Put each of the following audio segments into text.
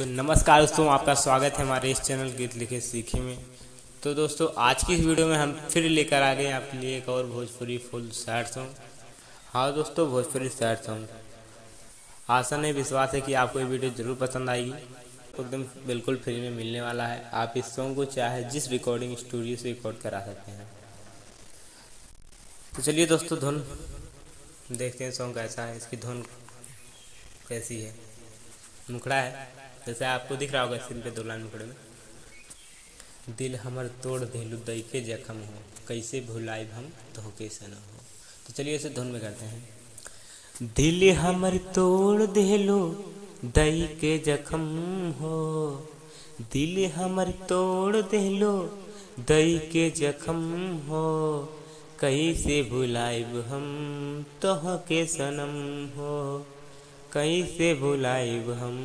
तो नमस्कार दोस्तों, आपका स्वागत है हमारे इस चैनल गीत लिखे सीखे में। तो दोस्तों, आज की इस वीडियो में हम फिर लेकर आ गए आपके लिए एक और भोजपुरी फुल सैड सॉन्ग। हाँ दोस्तों, भोजपुरी सैड सॉन्ग। आशा नहीं विश्वास है कि आपको ये वीडियो ज़रूर पसंद आएगी। एकदम बिल्कुल फ्री में मिलने वाला है। आप इस सॉन्ग को चाहे जिस रिकॉर्डिंग स्टूडियो से रिकॉर्ड करा सकते हैं। तो चलिए दोस्तों, धुन देखते हैं सॉन्ग कैसा है, इसकी धुन कैसी है। मुखड़ा है, जैसे आपको दिख रहा होगा स्क्रीन पे 2 लाइन मुखड़े में। दिल हमर तोड़ देलू दई के जख्म हो, कैसे भुलाइब हम धोखे से न हो। तो चलिए इसे धुन में करते हैं। दिल हमर तोड़ देलू दई के जख्म हो, दिल हमर तोड़ देलू दई के जख्म हो, कैसे भुलाइब हम तोहके सनम हो, कैसे भुलाइब हम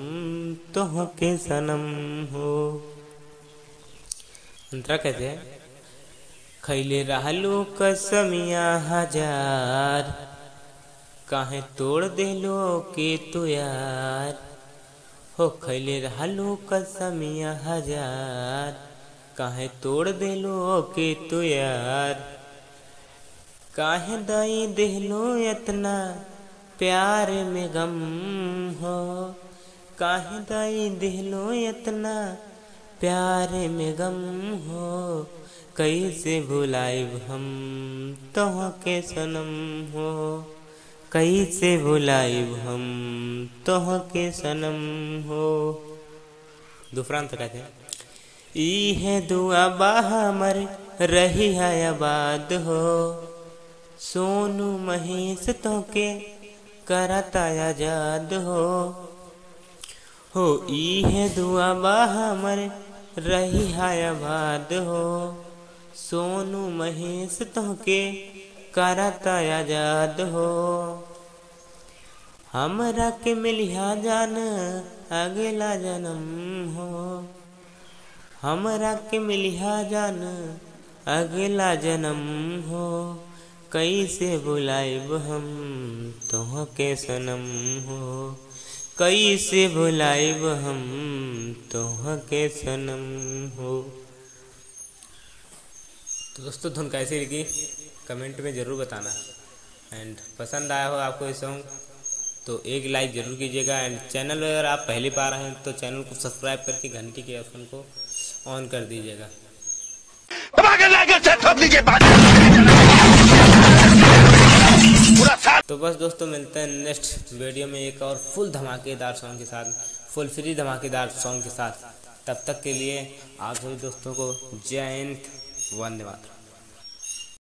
तोहके सनम हो। अंतरा कहते हैं, खैले रहलू कसमिया हजार, काहे तोड़ देलो के तो यार हो। खैले रहलू कसमिया हजार, काहे तोड़ देलो के तो यार। काहे दई देलो इतना प्यार में गम हो, काहे दई दिलो इतना प्यार में गम हो, कैसे भुलाइब हम तोहके सनम हो, कैसे भुलाइब हम तोहके सनम हो। दूसरा अंत कहते हैं, ई है दुआ बा हमर रही है आबाद हो, सोनू महेश तोके करता आजाद हो। ई है दुआ बा हमर रही है आबाद हो, सोनू महेश तोहके करता आजाद हो। हमरा के मिलिया जान अगला जन्म हो, हमरा के मिलिया जान अगला जन्म हो, कैसे भुलाइब हम तोहके सनम हो, कैसे भुलाइब हम तोहके सनम हो। तो दोस्तों, धुन कैसी लगी कमेंट में ज़रूर बताना। एंड पसंद आया हो आपको ये सॉन्ग तो एक लाइक ज़रूर कीजिएगा। एंड चैनल अगर आप पहली बार आए हैं तो चैनल को सब्सक्राइब करके घंटी के ऑप्शन को ऑन कर दीजिएगा। तो बस दोस्तों, मिलते हैं नेक्स्ट वीडियो में एक और फुल धमाकेदार सॉन्ग के साथ, फुल फ्री धमाकेदार सॉन्ग के साथ। तब तक के लिए आप सभी दोस्तों को जय हिंद, वंदे मातरम।